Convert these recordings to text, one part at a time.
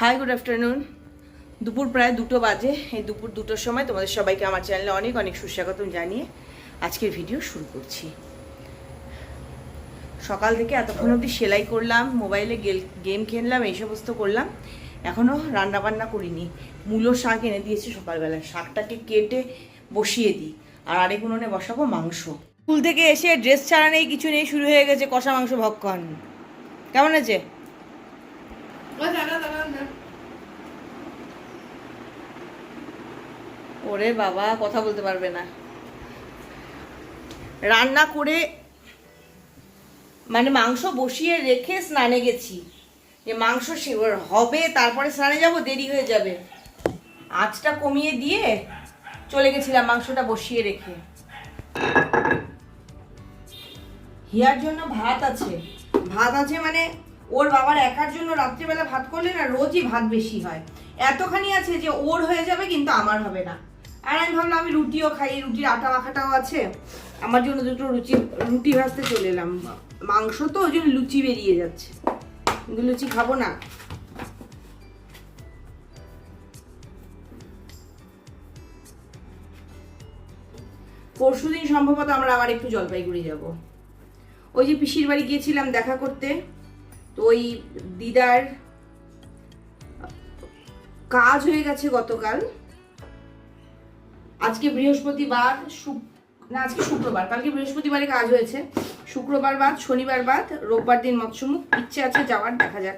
High, good afternoon. দুপুর প্রায় 2টো বাজে। এই দুপুর 2টোর সময় তোমাদের সবাইকে আমার চ্যানেলে অনেক অনেক সুস্বাগতম জানিয়ে আজকের ভিডিও শুরু করছি। সকাল থেকে এতক্ষণ অবধি সেলাই করলাম, মোবাইলে গেম খেললাম, এই সমস্ত করলাম। এখনও রান্নাবান্না করিনি। মূলো শাক এনে দিয়েছি সকালবেলা, শাকটাকে কেটে বসিয়ে দিই। আর আরেক উনুনে বসাবো মাংস। স্কুল থেকে এসে ড্রেস ছাড়া নেই, কিছু নেই, শুরু হয়ে গেছে কষা মাংস ভক্ষণ। কেমন আছে? ওরে বাবা, কথা বলতে পারবে না। রান্না করে মানে মাংস বসিয়ে রেখে স্নানে গেছি, যে মাংস হবে তারপরে স্নানে যাব, দেরি হয়ে যাবে। আঁচটা কমিয়ে দিয়ে চলে গেছিলাম মাংসটা বসিয়ে রেখে। হিয়ার জন্য ভাত আছে মানে ওর বাবার একার জন্য রাত্রিবেলা ভাত করলে না রোজই ভাত বেশি হয়। এতখানি আছে যে ওর হয়ে যাবে, কিন্তু আমার হবে না। আর আমি ভাবলাম আমি রুটিও খাই, রুটির আটা মাখাটাও আছে, আমার জন্য দুটো রুটি ভাজতে চলে এলাম। মাংস তো ওই জন্য লুচি বেরিয়ে যাচ্ছে, কিন্তু লুচি খাবো না। পরশুদিন সম্ভবত আমরা আবার একটু জলপাইগুড়ি যাব। ওই যে পিসির বাড়ি গিয়েছিলাম দেখা করতে, তো ওই দিদার কাজ হয়ে গেছে গতকাল। আজকে বৃহস্পতিবার, আজকে শুক্রবার, কালকে বৃহস্পতিবারে কাজ হয়েছে। শুক্রবার বাদ, শনিবার বাদ, রোববার দিন মৎস্যমুখ। ইচ্ছে আছে যাওয়ার, দেখা যাক।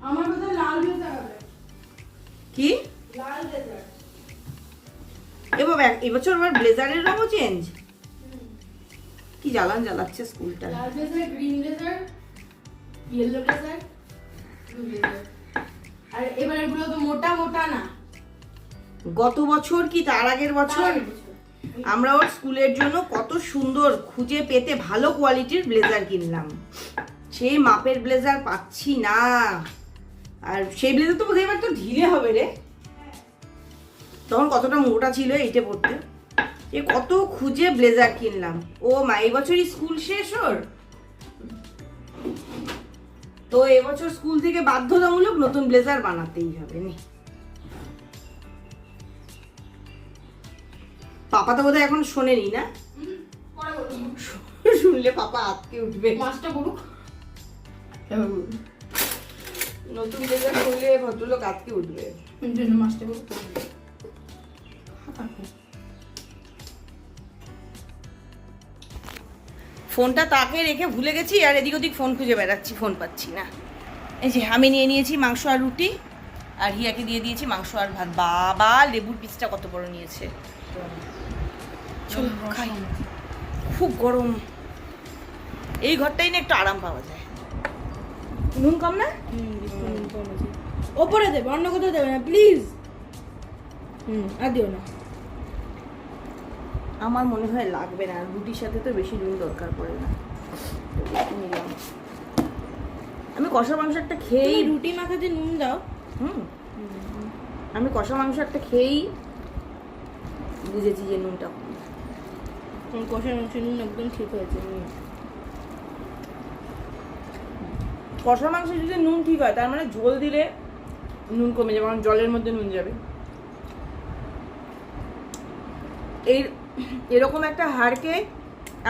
আমার কথা লাল ব্লেজার হবে। কি লাল ব্লেজার? এবছর আবার ব্লেজারের রঙও চেঞ্জ। কি জ্বালাচ্ছে স্কুলটা। লাল blazer, green blazer, yellow blazer, blue blazer. আর এবার এগুলো তো মোটা মোটা না। গত বছর কি তার আগের বছর আমরা ওর স্কুলের জন্য কত সুন্দর খুঁজে পেতে ভালো কোয়ালিটির ব্লেজার কিনলাম, সেই মাপের ব্লেজার পাচ্ছি না। আর সেই ব্লেজার তো বোধহয় এবার তো ঢিলে হবে রে। তখন কতটা মোটা ছিল এইটা পড়তে, এ কত খুঁজে ব্লেজার কিনলাম। ও মা, এই বছরই স্কুল শেষ ওর, তো এবছর স্কুল থেকে বাধ্যতামূলক নতুন ব্লেজার বানাতেই হবে। নি পাপা তো বোধহয় এখন শোনেনি না, শুনলে পাপা আটকে উঠবে। মাছটা বড়ুক, নতুন ব্লেজার করলে ভদ্রলোক আটকে উঠবে। জন্য মাছটা বড়ুক। ফোনটা তাকে রেখে ভুলে গেছি, আর এদিক ওদিক ফোন খুঁজে বেড়াচ্ছি, ফোন পাচ্ছি না। এই যে আমি নিয়ে নিয়েছি মাংস আর রুটি, আর হিয়াকে দিয়ে দিয়েছি মাংস আর ভাত। বাবা, লেবুর পিসটা কত বড় নিয়েছে। চলো খাই, খুব গরম। এই ঘরটাই না একটু আরাম পাওয়া যায়। নুন কম না? ওপরে দেবে, অন্য কোথাও দেবে না প্লিজ। আর দিও না। আমার মনে হয় লাগবে না, রুটির সাথে তো বেশি নুন দরকার পড়ে না। নিলাম। আমি কষা মাংস একটা খেয়েই, রুটি মাখাতে নুন দাও। আমি কষা মাংস একটা খেয়েই বুঝেছি যে নুনটা কষা মাংস নুন একদম ঠিক হয়েছে। কষা মাংস যদি নুন ঠিক হয়, তার মানে ঝোল দিলে নুন কমে যাবে, কারণ জলের মধ্যে নুন যাবে। এরকম একটা হাড়কে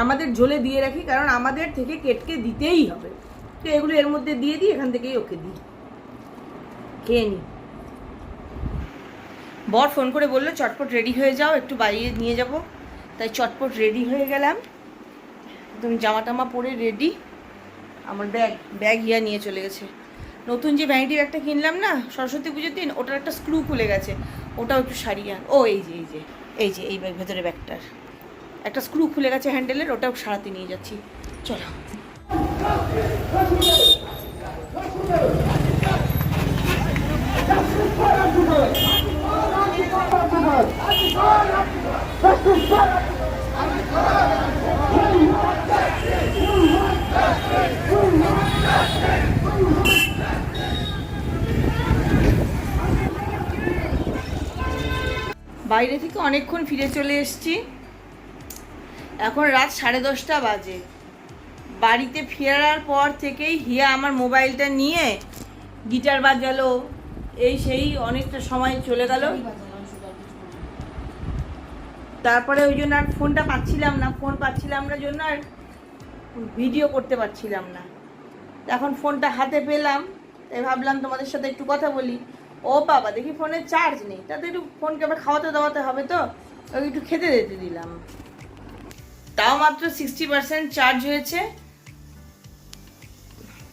আমাদের ঝোলে দিয়ে রাখি, কারণ আমাদের থেকে কেটকে দিতেই হবে। তো এগুলো এর মধ্যে দিয়ে দিই, এখান থেকেই ওকে দিই, খেয়ে নি। বর ফোন করে বললো চটপট রেডি হয়ে যাও, একটু বাইরে নিয়ে যাব। তাই চটপট রেডি হয়ে গেলাম, একদম জামা টামা পরে রেডি। আমার ব্যাগ হিয়া নিয়ে চলে গেছে। নতুন যে ভ্যানিটি ব্যাগটা কিনলাম না সরস্বতী পুজোর দিন, ওটার একটা স্ক্রু খুলে গেছে, ওটাও একটু সারিয়ে আন। ও এই ব্যাগ, ভেতরে ব্যাগটার একটা স্ক্রু খুলে গেছে হ্যান্ডেলের, ওটাও সারাতে নিয়ে যাচ্ছি। চলো। বাইরে থেকে অনেকক্ষণ ফিরে চলে এসেছি, এখন রাত 10:30 বাজে। বাড়িতে ফেরার পর থেকেই হিয়া আমার মোবাইলটা নিয়ে গিটার বাজালো, এই সেই অনেকটা সময় চলে গেল। তারপরে ওই জন্য আর ফোনটা পাচ্ছিলাম না, ফোন পাচ্ছিলাম না জন্য আর ভিডিও করতে পারছিলাম না। এখন ফোনটা হাতে পেলাম, তাই ভাবলাম তোমাদের সাথে একটু কথা বলি। ও বাবা, দেখি ফোনে চার্জ নেই, তাতে একটু ফোনকে আবার খাওয়াতে দাওয়াতে হবে, তো ওকে একটু খেতে দিতে দিলাম। তাও মাত্র 60% চার্জ হয়েছে।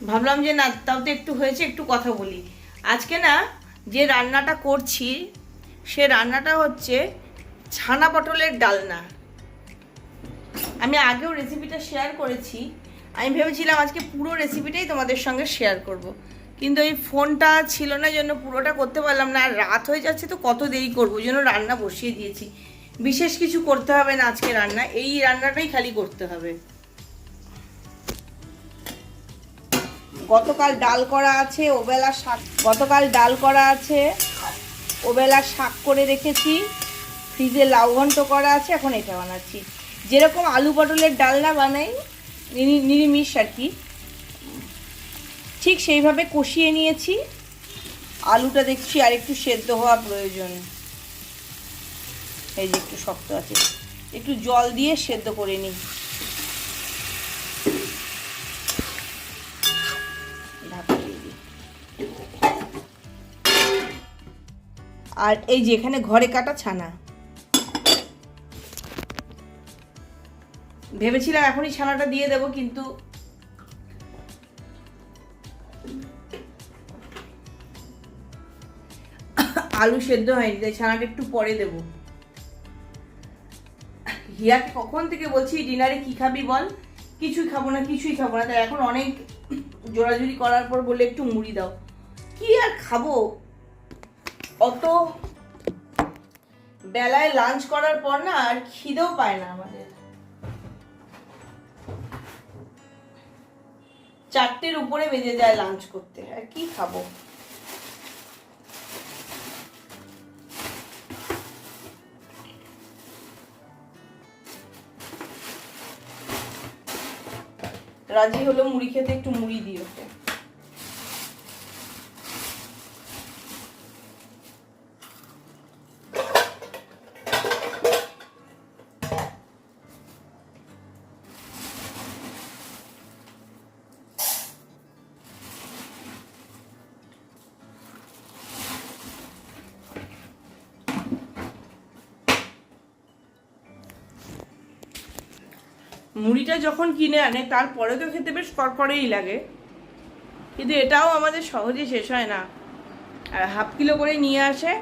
ভাবলাম যে না, তাও তো একটু হয়েছে, একটু কথা বলি। আজকে না যে রান্নাটা করছি সে রান্নাটা হচ্ছে ছানা পটলের ডালনা। আমি আগেও রেসিপিটা শেয়ার করেছি। আমি ভেবেছিলাম আজকে পুরো রেসিপিটাই তোমাদের সঙ্গে শেয়ার করব, কিন্তু এই ফোনটা ছিল না জন্য পুরোটা করতে পারলাম না। আর রাত হয়ে যাচ্ছে তো কত দেরি করবো, ওই জন্য রান্না বসিয়ে দিয়েছি। বিশেষ কিছু করতে হবে না আজকে রান্না, এই রান্নাটাই খালি করতে হবে। গতকাল ডাল করা আছে, ওবেলা শাক, গতকাল ডাল করা আছে, ওবেলা শাক করে রেখেছি, ফ্রিজে লাউ ঘন্ট করা আছে, এখন এটা বানাচ্ছি। যেরকম আলু পটলের ডালনা বানাই নিরামিষ আর কি, ঠিক সেইভাবে কষিয়ে নিয়েছি। আলুটা দেখছি আর একটু সেদ্ধ হওয়া প্রয়োজন, এই যে একটু শক্ত আছে, একটু জল দিয়ে সেদ্ধ করে নিই। আর এই যে এখানে ঘরে কাটা ছানা, ভেবেছিলাম এখনই ছানাটা দিয়ে দেব, কিন্তু আলু সেদ্ধ হয়নি, তাই ছানাটা একটু পরে দেব। হিয়াকে কখন থেকে বলছি ডিনারে কি খাবি বল, কিছুই খাবো না, কিছুই খাবো না। তাই এখন অনেক জোরাজুরি করার পর বললে একটু মুড়ি দাও। কি আর খাবো, অত বেলায় লাঞ্চ করার পর না আর খিদেও পায় না আমাদের। 4টের উপরে বেজে যায় লাঞ্চ করতে, আর কি খাবো। রাজি হলো মুড়ি খেতে, একটু মুড়ি দিও। মুড়িটা যখন কিনে আনে তারপরে তো খেতে বেশ কড়কড়েই লাগে, কিন্তু এটাও আমাদের সহজে শেষ হয় না। আর হাফ কিলো করে নিয়ে আসে,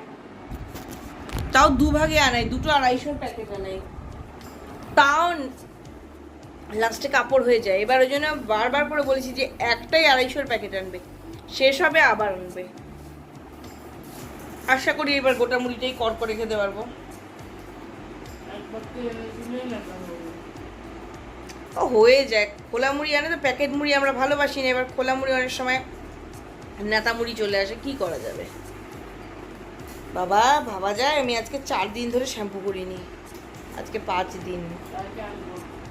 তাও 2 ভাগে আনাই, 2টো 250 প্যাকেট আনাই, তাও লাস্টে কাপড় হয়ে যায়। এবার ওই জন্য বারবার করে বলেছি যে একটাই 250 প্যাকেট আনবে, শেষ হবে আবার আনবে। আশা করি এবার গোটা মুড়িটাই কড়কড়ে খেতে পারবো। ও হয়ে যায়, খোলা মুড়ি আনে তো, প্যাকেট মুড়ি আমরা ভালোবাসি না। এবার খোলা মুড়ি অনেক সময় নেতা মুড়ি চলে আসে, কি করা যাবে বাবা, ভাবা যায়। আমি আজকে 4 দিন ধরে শ্যাম্পু করিনি, আজকে 5 দিন।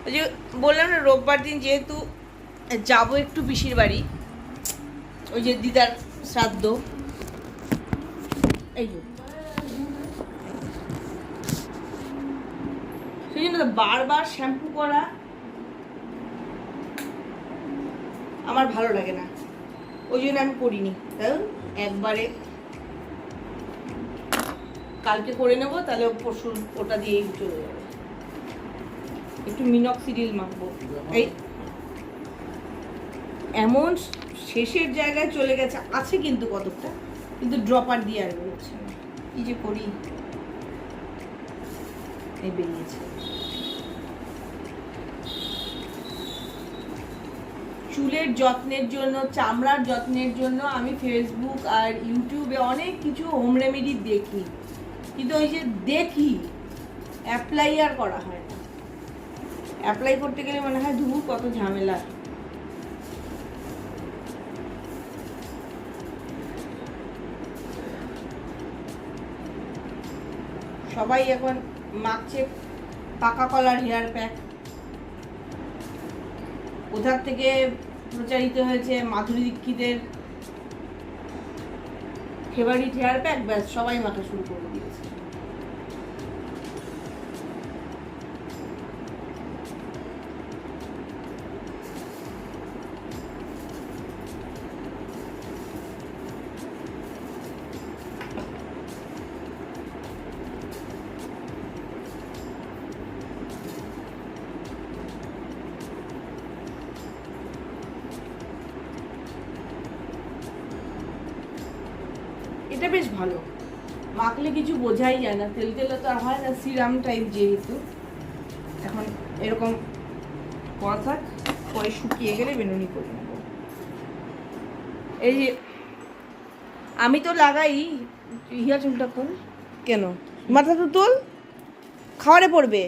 ওই যে বললাম না, রোববার দিন যেহেতু যাব একটু পিসির বাড়ি, ওই যে দিদার শ্রাদ্ধ, এই সেই জন্য বারবার শ্যাম্পু করা আমার ভালো লাগে না, ওই জন্য আমি করিনি। তাই একবারে কালকে করে নেবো, তাহলে পরশু ওটা দিয়েই চলে যাবে। একটু মিনক্সিডিল মাখবো। এই এমন শেষের জায়গায় চলে গেছে, আছে কিন্তু কতটা, কিন্তু ড্রপার দিয়ে আর বেরোচ্ছে না। কি যে করি, এই বেরিয়েছে। চুলের যত্নের জন্য, চামড়ার যত্নের জন্য আমি ফেসবুক আর ইউটিউবে অনেক কিছু হোম রেমেডি দেখি, কিন্তু ওই যে দেখি অ্যাপ্লাই আর করা হয় না। অ্যাপ্লাই করতে গেলে মনে হয় ধুর কত ঝামেলা। সবাই এখন মাখছে পাকা কলার হেয়ার প্যাক, কোথার থেকে প্রচারিত হয়েছে মাধুরী দীক্ষিতের ফেভারিট হেয়ার প্যাক, ব্যাস সবাই মাখা শুরু করে দিয়েছে। এটা বেশ ভালো, মাখলে কিছু বোঝাই যায় না, তেল তেলে তো আর হয় না, সিরাম টাইপ যেহেতু। এখন এরকম করা থাক, পরে শুকিয়ে গেলে বেনুনি করে নেব। এই যে আমি তো লাগাই, হিয়া চুলটা কর কেন, মাথা তো তোল, খাওয়ারে পড়বে।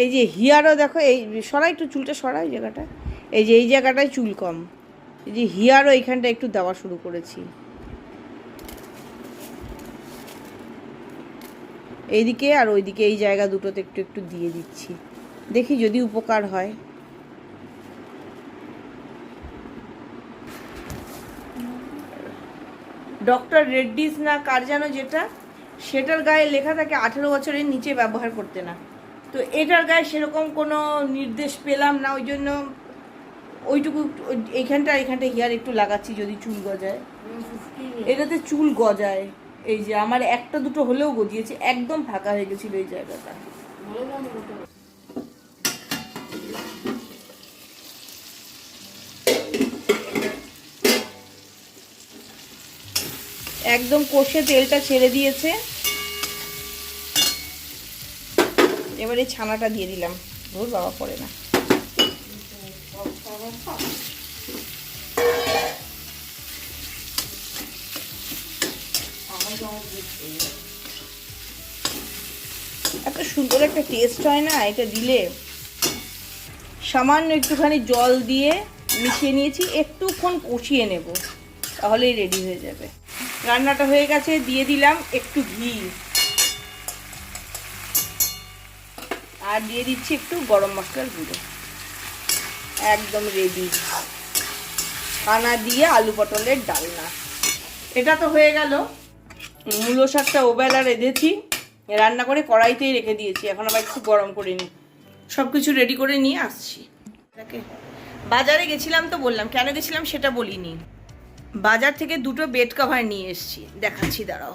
এই যে হিয়ারও দেখো, এই সরাই একটু চুলটা সরাই জায়গাটা, এই যে এই জায়গাটায় চুল কম, এই যে হিয়ারও এইখানটা একটু দেওয়া শুরু করেছি। এইদিকে আর ওইদিকে এই জায়গা দুটোতে একটু একটু দিয়ে দিচ্ছি, দেখি যদি উপকার হয়। ডক্টর রেড্ডিস না কার যেন যেটা, সেটার গায়ে লেখা থাকে 18 বছরের নিচে ব্যবহার করতে না। তো এটার গায়ে সেরকম কোনো নির্দেশ পেলাম না, ওই জন্য ওইটুকু এইখানটা হেয়ার একটু লাগাচ্ছি যদি চুল গজায়। এটাতে চুল গজায়, এই যে আমার একটা দুটো হলেও গজিয়েছে, একদম ফাঁকা হয়ে গেছিল এই জায়গাটা। একদম কষে তেলটা ছেড়ে দিয়েছে, এবারে ছানাটা দিয়ে দিলাম। ওর বাবা পড়ে না, এত সুন্দর একটা টেস্ট হয় না এটা দিলে। সামান্য একটুখানি জল দিয়ে মিশিয়ে নিয়েছি, একটুক্ষণ কষিয়ে নেব, তাহলেই রেডি হয়ে যাবে। রান্নাটা হয়ে গেছে, দিয়ে দিলাম একটু ঘি, আর দিয়ে দিচ্ছি একটু গরম মশলার গুঁড়ো। একদম রেডি কানা দিয়ে আলু পটলের ডালনা। এটা তো হয়ে গেল। মূলো শাকটা ওবেলা রেঁধেছি, রান্না করে কড়াইতেই রেখে দিয়েছি, এখন আবার একটু গরম করে নিই। সব কিছু রেডি করে নিয়ে আসছি। বাজারে গেছিলাম তো বললাম, কেন গেছিলাম সেটা বলিনি। বাজার থেকে দুটো বেড কভার নিয়ে এসেছি, দেখাচ্ছি দাঁড়াও।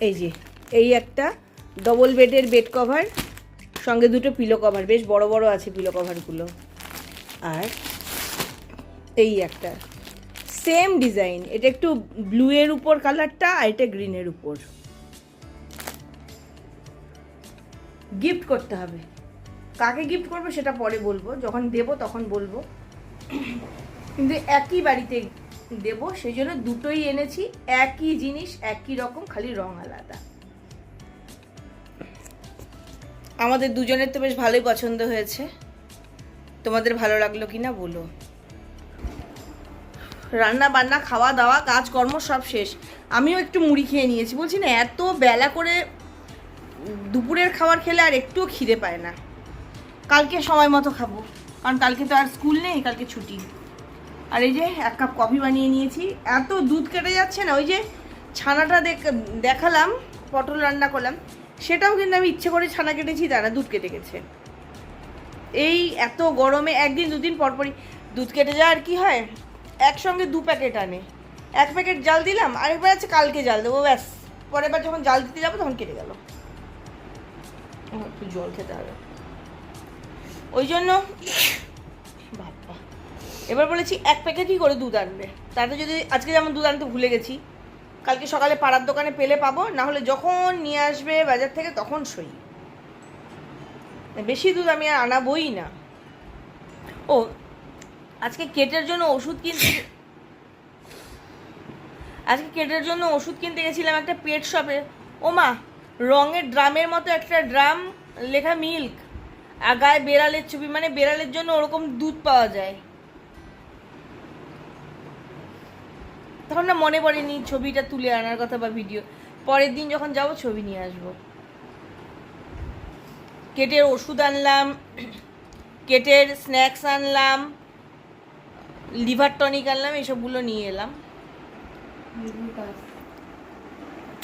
এই যে এই একটা ডবল বেডের বেড কভার, সঙ্গে দুটো পিলো কভার, বেশ বড় বড় আছে পিলো কভারগুলো। আর এই একটা সেম ডিজাইন, এটা একটু ব্লু এর উপর কালারটা, আর এটা গ্রিনের উপর। গিফট করতে হবে, কাকে গিফট করবো সেটা পরে বলবো, যখন দেব তখন বলবো, কিন্তু একই বাড়িতে দেব সেই জন্য দুটোই এনেছি। একই জিনিস, একই রকম, খালি রং আলাদা। আমাদের দুজনের তো বেশ ভালোই পছন্দ হয়েছে, তোমাদের ভালো লাগলো কিনা বলো। রান্না বান্না খাওয়া দাওয়া কাজকর্ম সব শেষ, আমিও একটু মুড়ি খেয়ে নিয়েছি। বলছি না, এত বেলা করে দুপুরের খাবার খেলে আর একটুও খিদে পায় না। কালকে সময় মতো খাবো, কারণ কালকে তো আর স্কুল নেই, কালকে ছুটি। আর এই যে 1 কাপ কফি বানিয়ে নিয়েছি। এত দুধ কেটে যাচ্ছে না, ওই যে ছানাটা দেখালাম, পটল রান্না করলাম, সেটাও কিন্তু আমি ইচ্ছে করে ছানা কেটেছি, তা না, দুধ কেটে গেছে। এই এত গরমে একদিন দুদিন পরপরই দুধ কেটে যায়। আর কি হয়, একসঙ্গে 2 প্যাকেট আনে, 1 প্যাকেট জাল দিলাম, আরেকবার আছে কালকে জাল দেবো, ব্যাস পরের বার যখন জাল দিতে যাবো তখন কেটে গেল। একটু জল খেতে হবে, ওই জন্য বাবা এবার বলেছি 1 প্যাকেটই করে দুধ আনবে। তাতে যদি আজকে যেমন দুধ আনতে ভুলে গেছি, কালকে সকালে পাড়ার দোকানে পেলে পাবো, না হলে যখন নিয়ে আসবে বাজার থেকে তখন সই। বেশি দুধ আমি আর আনাবই না। ও আজকে কেটের জন্য ওষুধ কিনতে গেছিলাম একটা পেট শপে। ও মা, রঙের ড্রামের মতো একটা ড্রাম, লেখা মিল্ক, আর গায়ে বেড়ালের ছবি, মানে বেড়ালের জন্য ওরকম দুধ পাওয়া যায়। তখন না মনে পড়েনি ছবিটা তুলে আনার কথা বা ভিডিও, পরের দিন যখন যাবো ছবি নিয়ে আসবো। কেটের ওষুধ আনলাম, কেটের স্ন্যাক্স আনলাম, লিভার টনিক আনলাম, এসবগুলো নিয়ে এলাম।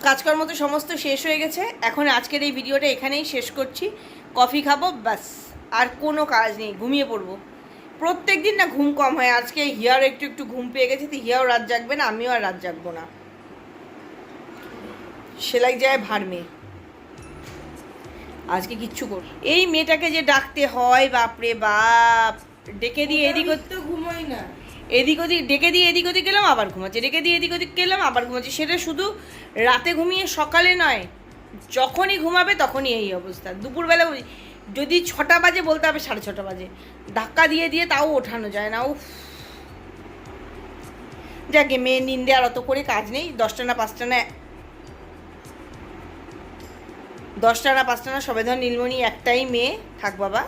কাজকর্ম তো সমস্ত শেষ হয়ে গেছে। এখন আজকের এই ভিডিওটা এখানেই শেষ করছি। কফি খাবো, ব্যাস, আর কোনো কাজ নেই, ঘুমিয়ে পড়বো। প্রত্যেক দিন না ঘুম কম হয়, আজকে হিয়ার একটু একটু ঘুম পেয়ে গেছে, তো হিয়াও রাত জাগবে না, আমিও আর রাত জাগবো না। সেলাই যায় ভার মেয়ে, আজকে কিচ্ছু কর। এই মেয়েটাকে যে ডাকতে হয়, বাপরে বাপ, ডেকে দিয়ে এদিক তো ঘুমোই না, এদিক ওদিক, ডেকে দিয়ে এদিক ওদিক গেলাম আবার ঘুমাচ্ছে, ডেকে দিয়ে এদিক ওদিক গেলাম আবার ঘুমাচ্ছে। সেটা শুধু রাতে ঘুমিয়ে সকালে নয়, যখনই ঘুমাবে তখনই এই অবস্থা। দুপুরবেলা যদি 6টা বাজে বলতে হবে 6:30 বাজে, ধাক্কা দিয়ে দিয়ে তাও ওঠানো যায় না। উফ, যাকে মেয়ে নিন্দে আর অত করে কাজ নেই। 10টা না 5টা না, 10টা না 5টা না, সবে ধর নীলমণি একটাই মেয়ে, থাক বাবা।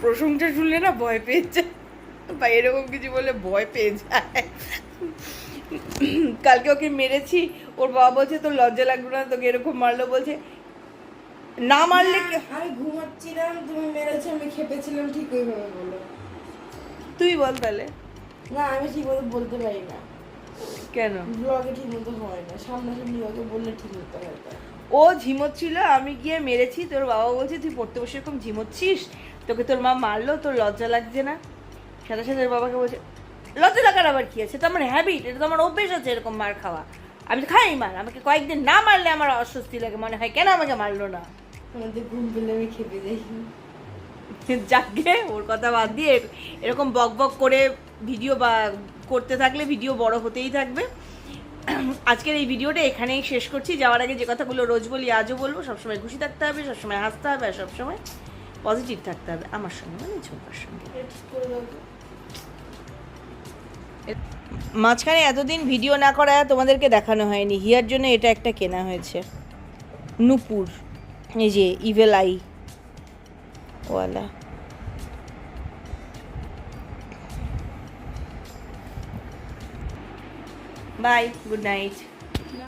প্রশংসা শুনলে না ভয় পেয়ে যায়, বা এরকম কিছু বললে ভয় পেয়ে যায়। কালকে ওকে মেরেছি, ওর বাবা বলছে তোর লজ্জা লাগলো না, তোকে এরকম মারলো, বলছে না মারলে আমি ঘুমাচ্ছিলাম, তুমি মেরেছো, আমি খেপেছিলাম, ঠিক ওইভাবে বলো। তুই বল তাহলে। না, আমি ঠিক মতো বলতে পারি না, কেন? ব্লগে ঠিক মতো হয় না, সামনাসামনি ওকে বললে ঠিক মতো হয়। ও ঝিমোচ্ছিল, আমি গিয়ে মেরেছি, তোর বাবা বলছে তুই পড়তে বসে এরকম ঝিমোচ্ছিস, তোকে তোর মা মারলো, তোর লজ্জা লাগছে না? সাথে সাথে ওর বাবাকে বলছে লজ্জা লাগার আবার কি আছে, তো আমার হ্যাবিট, এটা তো আমার অভ্যেস আছে এরকম মার খাওয়া, আমি তো খাই মার, আমাকে কয়েকদিন না মারলে আমার অস্বস্তি লাগে, মনে হয় কেন আমাকে মারলো না। আমাদের ঘুম পেলে আমি খেপে যাই। যাকে ওর কথা বাদ দিয়ে এরকম বক বক করে ভিডিও বা করতে থাকলে ভিডিও বড় হতেই থাকবে। আজকের এই ভিডিওটা এখানেই শেষ করছি। যাওয়ার আগে যে কথাগুলো রোজ বলি আজও বলবো, সবসময় খুশি থাকতে হবে, সবসময় হাসতে হবে, আর সবসময় পজিটিভ থাকতে হবে, আমার সঙ্গে মানে ছোট্টার সঙ্গে। মাঝখানে এতদিন ভিডিও না করা তোমাদেরকে দেখানো হয়নি, হিয়ার জন্য এটা একটা কেনা হয়েছে, নূপুর, এই যে ইভেল আই ওয়ালা। Bye, good night.